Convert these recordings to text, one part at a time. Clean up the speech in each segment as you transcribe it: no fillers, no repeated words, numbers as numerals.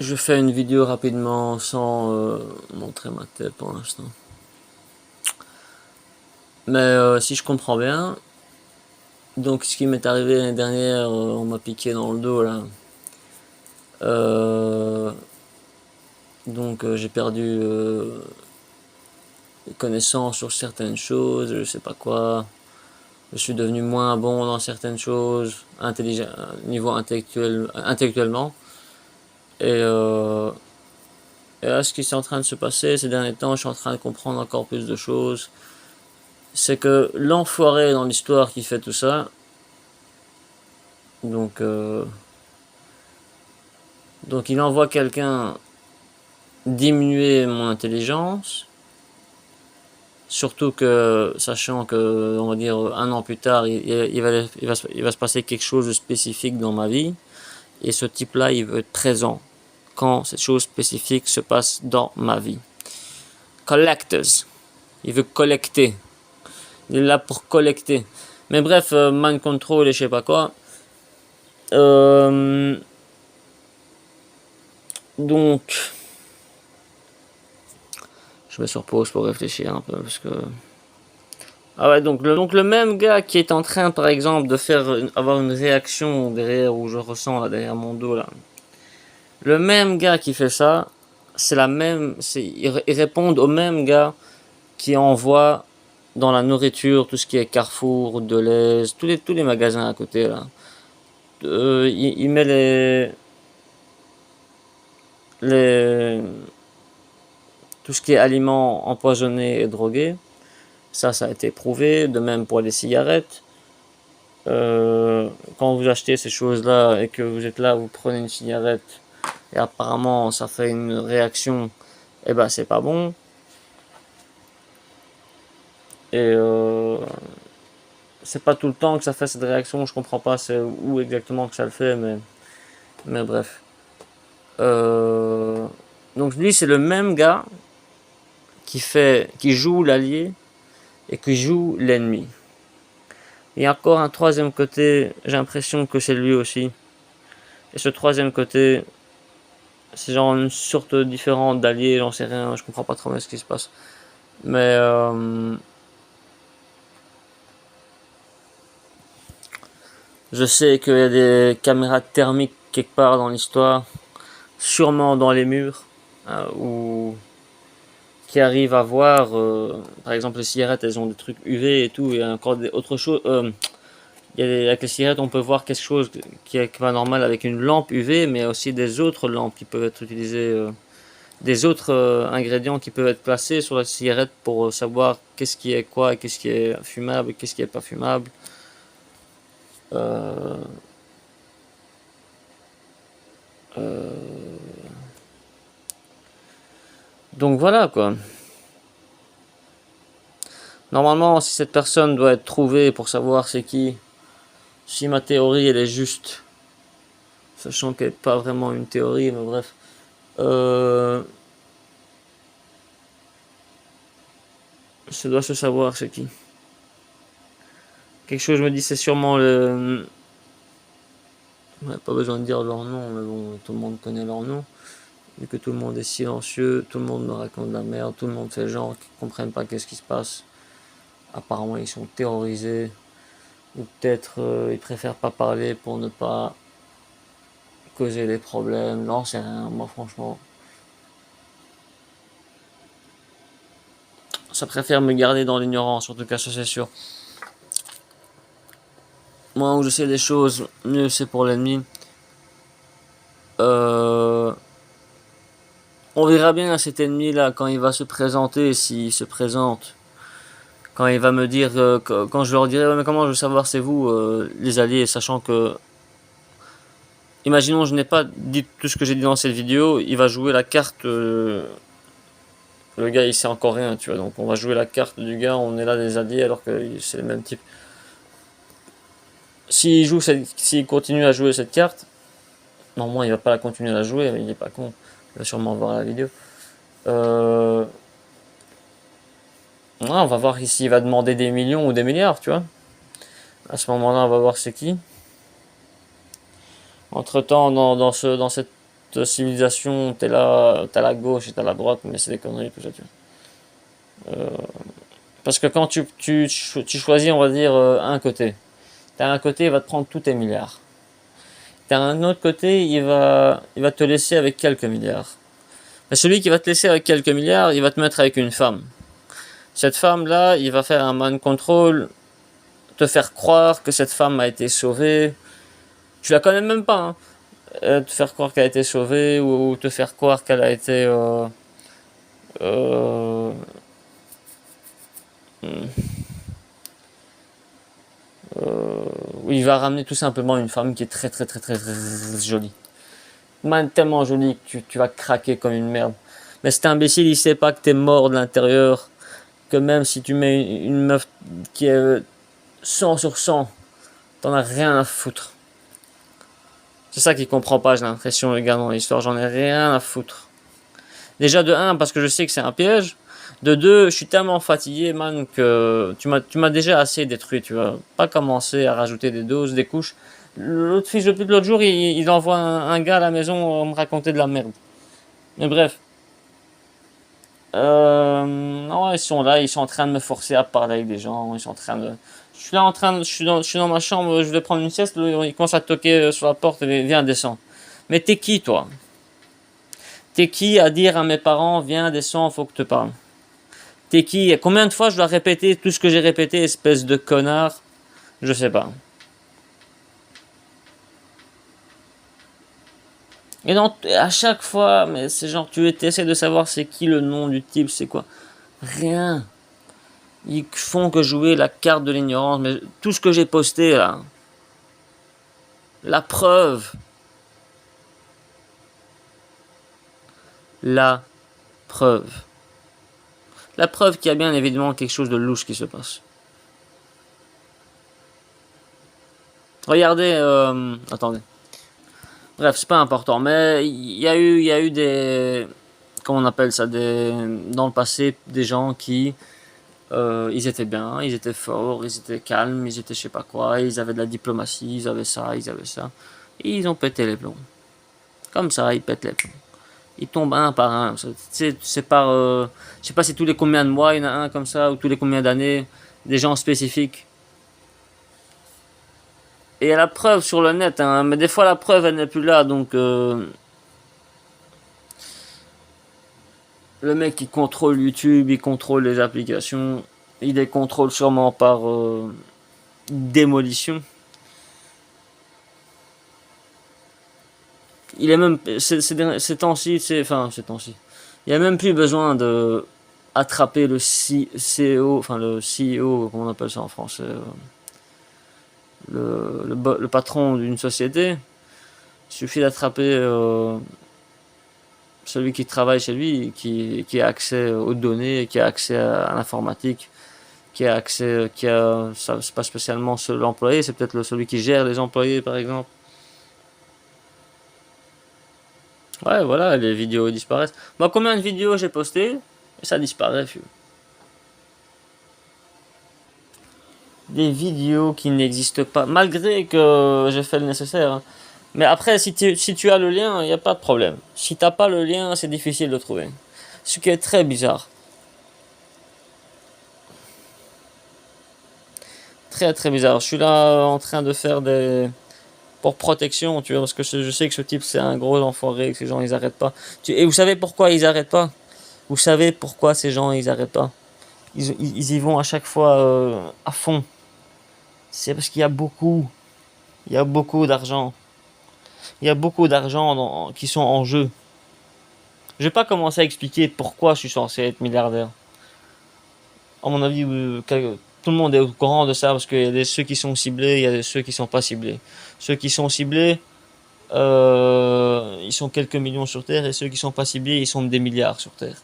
je fais une vidéo rapidement sans montrer ma tête pour l'instant. Mais si je comprends bien, donc ce qui m'est arrivé l'année dernière, on m'a piqué dans le dos là. Donc j'ai perdu connaissance sur certaines choses, je sais pas quoi. Je suis devenu moins bon dans certaines choses, niveau intellectuellement. Et là, ce qui est en train de se passer ces derniers temps, je suis en train de comprendre encore plus de choses. C'est que l'enfoiré dans l'histoire qui fait tout ça, donc, euh, donc il envoie quelqu'un diminuer mon intelligence, surtout que, sachant que, on va dire, un an plus tard, il va se passer quelque chose de spécifique dans ma vie, et ce type-là, il veut être présent quand cette chose spécifique se passe dans ma vie. Collectors. Il veut collecter. Il est là pour collecter. Mais bref, mind control et je sais pas quoi. Donc, je me sur pause pour réfléchir un peu parce que. Ah ouais, donc le même gars qui est en train, par exemple, de avoir une réaction derrière où je ressens là derrière mon dos là. Le même gars qui fait ça, c'est la même, ils répondent au même gars qui envoie dans la nourriture tout ce qui est Carrefour, Deleuze, tous les magasins à côté là. Il met les, tout ce qui est aliments empoisonnés et drogués. Ça a été prouvé. De même pour les cigarettes. Quand vous achetez ces choses-là et que vous êtes là, vous prenez une cigarette et apparemment ça fait une réaction, eh ben c'est pas bon. Et c'est pas tout le temps que ça fait cette réaction, je comprends pas c'est où exactement que ça le fait, mais bref. Donc lui c'est le même gars qui joue l'allié et qui joue l'ennemi. Il y a encore un troisième côté, j'ai l'impression que c'est lui aussi. Et ce troisième côté, c'est genre une sorte différente d'allié, j'en sais rien, je comprends pas trop bien ce qui se passe. Mais je sais qu'il y a des caméras thermiques quelque part dans l'histoire, sûrement dans les murs, où qui arrivent à voir, par exemple les cigarettes, elles ont des trucs UV et tout, il y a encore autre chose. Avec les cigarettes, on peut voir quelque chose qui est pas normal avec une lampe UV, mais aussi des autres lampes qui peuvent être utilisées, des autres ingrédients qui peuvent être placés sur la cigarette pour savoir qu'est-ce qui est quoi, qu'est-ce qui est fumable, qu'est-ce qui est pas fumable. Euh, euh, donc voilà quoi. Normalement, si cette personne doit être trouvée pour savoir c'est qui, si ma théorie elle est juste, sachant qu'elle n'est pas vraiment une théorie, mais bref, ça doit se savoir c'est qui. Quelque chose me dit c'est sûrement le. Ouais, pas besoin de dire leur nom, mais bon, tout le monde connaît leur nom. Vu que tout le monde est silencieux, tout le monde me raconte de la merde, tout le monde fait genre qu'ils comprennent pas qu'est-ce qui se passe. Apparemment, ils sont terrorisés. Ou peut-être ils préfèrent pas parler pour ne pas causer des problèmes. Non, c'est rien. Moi, franchement, ça préfère me garder dans l'ignorance. En tout cas, ça c'est sûr. Moi, où je sais des choses, mieux c'est pour l'ennemi. Euh, on verra bien à cet ennemi là quand il va se présenter, s'il se présente. Quand il va me dire, quand je leur dirai, ouais, mais comment je veux savoir c'est vous, les alliés, sachant que, imaginons je n'ai pas dit tout ce que j'ai dit dans cette vidéo, il va jouer la carte, le gars il sait encore rien, tu vois, donc on va jouer la carte du gars, on est là des alliés alors que c'est le même type. S'il continue à jouer cette carte, normalement il va pas la continuer à la jouer, mais il est pas con, il va sûrement voir la vidéo. Ouais, on va voir s'il va demander des millions ou des milliards, tu vois. À ce moment-là, on va voir c'est qui. Entre-temps, dans cette toute civilisation, t'es là, t'as la gauche et t'as la droite, mais c'est des conneries tout ça, tu vois. Parce que quand tu choisis, on va dire, un côté, t'as un côté, il va te prendre tous tes milliards. T'as un autre côté, il va te laisser avec quelques milliards. Mais celui qui va te laisser avec quelques milliards, il va te mettre avec une femme. Cette femme-là, il va faire un mind control, te faire croire que cette femme a été sauvée. Tu la connais même pas, hein. Te faire croire qu'elle a été sauvée ou te faire croire qu'elle a été euh, il va ramener tout simplement une femme qui est très très très très, très, très jolie. Man, tellement jolie que tu vas craquer comme une merde. Mais cet imbécile, il sait pas que t'es mort de l'intérieur, que même si tu mets une meuf qui est 100 sur 100, t'en as rien à foutre. C'est ça qu'il comprend pas, j'ai l'impression, le gars dans l'histoire, j'en ai rien à foutre. Déjà de un parce que je sais que c'est un piège. De deux, je suis tellement fatigué, man, que tu m'as déjà assez détruit, tu vas pas commencer à rajouter des doses, des couches. L'autre fils de pute, l'autre jour, il envoie un gars à la maison me raconter de la merde. Mais bref. Non, ils sont là, ils sont en train de me forcer à parler avec des gens, ils sont en train de... Je suis là en train de... je suis dans ma chambre, je vais prendre une sieste, ils commencent à toquer sur la porte, viens, descends. Mais t'es qui, toi? T'es qui à dire à mes parents, viens, descends, faut que te parle? T'es qui? Combien de fois je dois répéter tout ce que j'ai répété, espèce de connard? Je sais pas. Et donc, à chaque fois, mais c'est genre, tu essaies de savoir c'est qui le nom du type, c'est quoi? Rien. Ils font que jouer la carte de l'ignorance, mais tout ce que j'ai posté là, la preuve, la preuve. La preuve qu'il y a bien évidemment quelque chose de louche qui se passe. Regardez, attendez. Bref, c'est pas important, mais il y a eu des, comment on appelle ça, dans le passé, des gens qui, ils étaient bien, ils étaient forts, ils étaient calmes, ils étaient je sais pas quoi, ils avaient de la diplomatie, ils avaient ça, ils avaient ça, et ils ont pété les plombs. Comme ça, ils pètent les plombs. Ils tombent un par un. C'est par, je sais pas si tous les combien de mois il y en a un comme ça, ou tous les combien d'années, des gens spécifiques. Et il y a la preuve sur le net, hein, mais des fois la preuve elle n'est plus là, donc le mec il contrôle YouTube, il contrôle les applications, il les contrôle sûrement par démolition. Il est même, ces temps-ci, enfin ces temps-ci, il n'y a même plus besoin de attraper le CEO, enfin le CEO, comment on appelle ça en français, le patron d'une société. Il suffit d'attraper celui qui travaille chez lui, qui a accès aux données, qui a accès à l'informatique, qui a accès, c'est pas spécialement l'employé, c'est peut-être celui qui gère les employés par exemple. Ouais, voilà, les vidéos disparaissent. Moi, combien de vidéos j'ai postées et ça disparaît. Des vidéos qui n'existent pas, malgré que j'ai fait le nécessaire, hein. Mais après, si tu as le lien, il n'y a pas de problème. Si t'as pas le lien, c'est difficile de trouver. Ce qui est très bizarre. Très très bizarre. Je suis là en train de faire des... Pour protection, tu vois, parce que je sais que ce type c'est un gros enfoiré, que ces gens ils arrêtent pas. Et vous savez pourquoi ils arrêtent pas? Vous savez pourquoi ces gens ils arrêtent pas? Ils y vont à chaque fois à fond. C'est parce qu'il y a beaucoup d'argent. Il y a beaucoup d'argent qui sont en jeu. Je vais pas commencer à expliquer pourquoi je suis censé être milliardaire. À mon avis, tout le monde est au courant de ça parce qu'il y a ceux qui sont ciblés, il y a ceux qui sont pas ciblés. Ceux qui sont ciblés, ils sont quelques millions sur Terre et ceux qui sont pas ciblés, ils sont des milliards sur Terre.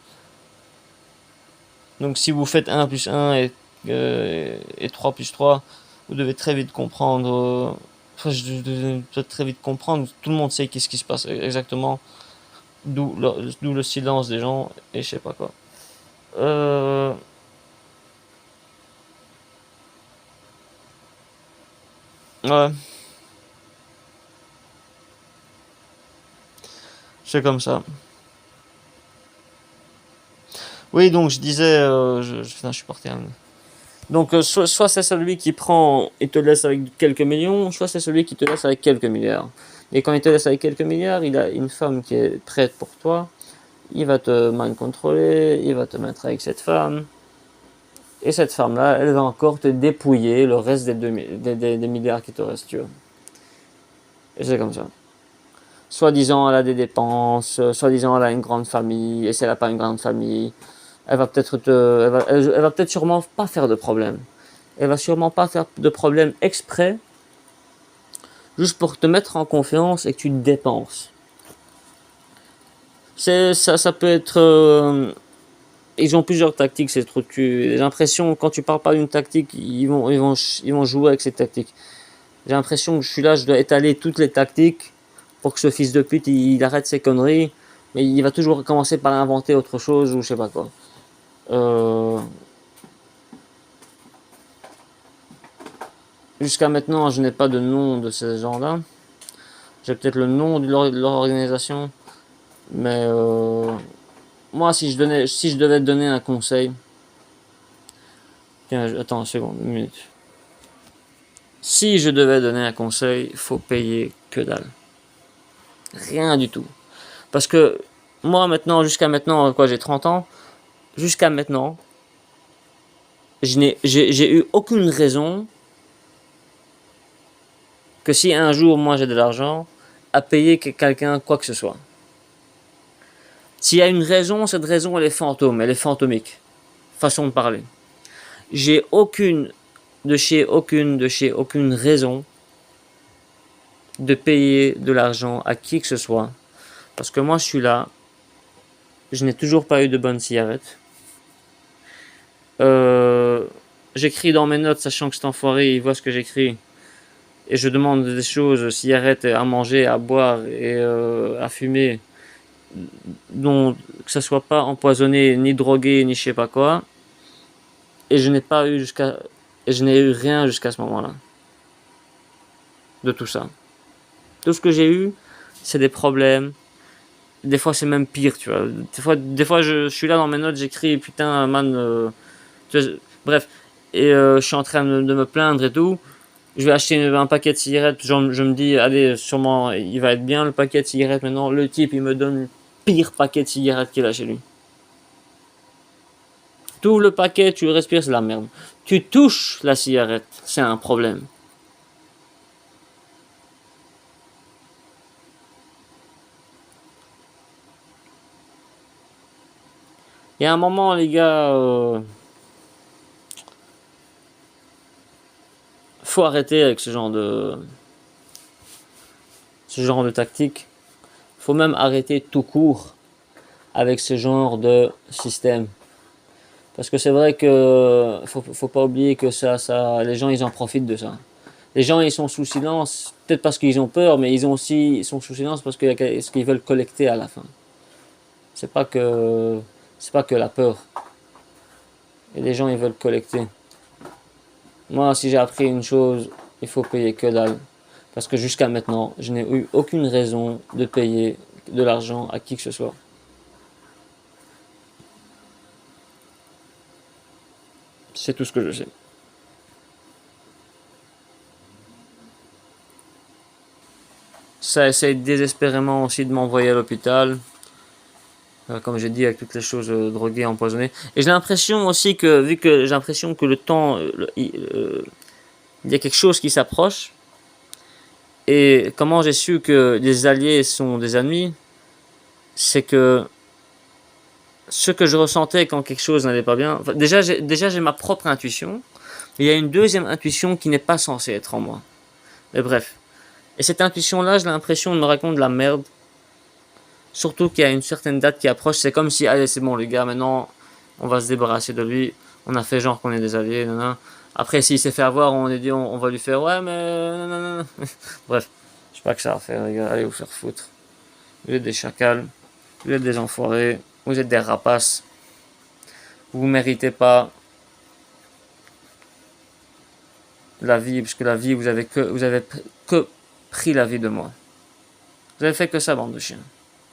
Donc si vous faites un plus un et 3 plus 3, vous devez très vite comprendre. Enfin, je devais très vite comprendre. Tout le monde sait qu'est-ce qui se passe exactement. D'où le silence des gens et je sais pas quoi. Euh, ouais. C'est comme ça. Oui, donc je disais, putain, je suis parti. Hein. Donc soit c'est celui qui prend et te laisse avec quelques millions, soit c'est celui qui te laisse avec quelques milliards. Et quand il te laisse avec quelques milliards, il a une femme qui est prête pour toi, il va te mind contrôler, il va te mettre avec cette femme, et cette femme-là, elle va encore te dépouiller le reste des milliards qui te restent, tu vois. Et c'est comme ça. Soi-disant, elle a des dépenses, soi-disant, elle a une grande famille, et si elle n'a pas une grande famille, elle va peut-être sûrement pas faire de problème. Elle va sûrement pas faire de problème exprès, juste pour te mettre en confiance et que tu te dépenses. Ça peut être. Ils ont plusieurs tactiques, ces trucs. J'ai l'impression, quand tu parles pas d'une tactique, ils vont jouer avec ces tactiques. J'ai l'impression que je suis là, je dois étaler toutes les tactiques pour que ce fils de pute il arrête ses conneries, mais il va toujours commencer par inventer autre chose ou je sais pas quoi. Jusqu'à maintenant, je n'ai pas de nom de ces gens-là. J'ai peut-être le nom de leur organisation, mais moi, si je devais te donner un conseil, tiens, attends une seconde, une minute. Si je devais donner un conseil, faut payer que dalle, rien du tout. Parce que moi, maintenant, jusqu'à maintenant, quoi, j'ai 30 ans, jusqu'à maintenant, j'ai eu aucune raison que si un jour, moi, j'ai de l'argent, à payer quelqu'un quoi que ce soit. S'il y a une raison, cette raison, elle est fantôme, elle est fantomique. Façon de parler. J'ai aucune raison de payer de l'argent à qui que ce soit. Parce que moi, je suis là. Je n'ai toujours pas eu de bonne cigarette. J'écris dans mes notes, sachant que cet enfoiré, il voit ce que j'écris. Et je demande des choses, cigarettes à manger, à boire et à fumer, dont que ça soit pas empoisonné, ni drogué, ni je sais pas quoi. Et je n'ai eu rien jusqu'à ce moment-là. De tout ça. Tout ce que j'ai eu, c'est des problèmes. Des fois, c'est même pire, tu vois. Des fois je suis là dans mes notes, j'écris, putain, man. Bref. Et je suis en train de me plaindre et tout. Je vais acheter un paquet de cigarettes. Genre, je me dis, allez, sûrement, il va être bien le paquet de cigarettes. Maintenant, le type, il me donne le pire paquet de cigarettes qu'il a chez lui. Tout le paquet, tu le respires, c'est la merde. Tu touches la cigarette, c'est un problème. Il y a un moment, les gars, faut arrêter avec ce genre de tactique. Faut même arrêter tout court avec ce genre de système. Parce que c'est vrai que faut pas oublier que les gens ils en profitent de ça. Les gens ils sont sous silence, peut-être parce qu'ils ont peur, mais ils sont sous silence parce qu'ils veulent collecter à la fin. C'est pas que c'est pas que la peur. Et les gens ils veulent collecter. Moi, si j'ai appris une chose, il faut payer que dalle. Parce que jusqu'à maintenant, je n'ai eu aucune raison de payer de l'argent à qui que ce soit. C'est tout ce que je sais. Ça essaye désespérément aussi de m'envoyer à l'hôpital. Comme j'ai dit, avec toutes les choses droguées, empoisonnées. Et j'ai l'impression aussi que, vu que j'ai l'impression que le temps, il y a quelque chose qui s'approche. Et comment j'ai su que des alliés sont des ennemis, c'est que ce que je ressentais quand quelque chose n'allait pas bien. Enfin, déjà, j'ai ma propre intuition. Mais il y a une deuxième intuition qui n'est pas censée être en moi. Mais bref. Et cette intuition-là, j'ai l'impression de me raconter de la merde. Surtout qu'il y a une certaine date qui approche. C'est comme si, allez, c'est bon, les gars, maintenant, on va se débarrasser de lui. On a fait genre qu'on est des alliés. Nanana. Après, s'il s'est fait avoir, on est dit, on va lui faire, ouais, mais. Nanana. Bref. Je sais pas que ça à faire, les gars. Allez vous faire foutre. Vous êtes des chacals. Vous êtes des enfoirés. Vous êtes des rapaces. Vous méritez pas la vie, puisque la vie, vous avez que pris la vie de moi. Vous avez fait que ça, bande de chiens.